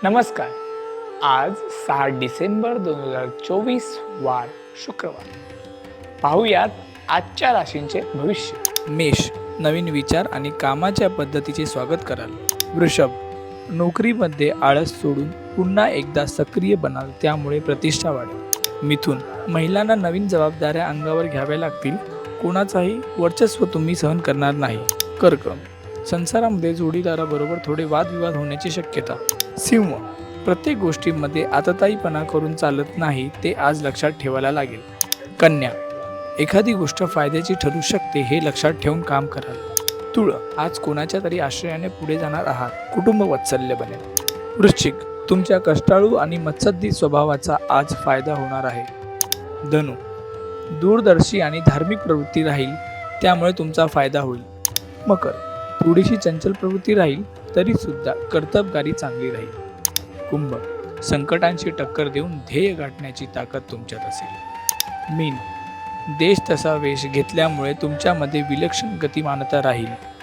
नमस्कार. आज 6 डिसेंबर 2024 वार शुक्रवार. पाहुयात आजच्या राशींचे भविष्य. मेष, नवीन विचार आणि कामाच्या पद्धतीचे स्वागत कराल. वृषभ, नोकरीमध्ये आळस सोडून पुन्हा एकदा सक्रिय बनाल, त्यामुळे प्रतिष्ठा वाढेल. मिथुन, महिलांना नवीन जबाबदाऱ्या अंगावर घ्याव्या लागतील, कोणाचाही वर्चस्व तुम्ही सहन करणार नाही. कर्क, संसारामध्ये जोडीदाराबरोबर थोडे वादविवाद होण्याची शक्यता. सिंह, प्रत्येक गोष्टीमध्ये आतताईपणा करून चालत नाही, ते आज लक्षात ठेवायला लागेल. कन्या, एखादी गोष्ट फायद्याची ठरू शकते, हे लक्षात ठेवून काम कराल. तुळ, आज कोणाच्या तरी आश्रयाने पुढे जाणार आहात, कुटुंब वात्सल्य बनेल. वृश्चिक, तुमच्या कष्टाळू आणि मत्सद्दी स्वभावाचा आज फायदा होणार आहे. धनु, दूरदर्शी आणि धार्मिक प्रवृत्ती राहील, त्यामुळे तुमचा फायदा होईल. मकर, थोडीशी चंचल प्रवृत्ती राहील, तरी सुद्धा कर्तबगारी चांगली राहील. कुंभ, संकटांची टक्कर देऊन ध्येय गाठण्याची ताकद तुमच्यात असेल. मीन, देश तसा वेश घेतल्यामुळे तुमच्यामध्ये विलक्षण गतिमानता राहील.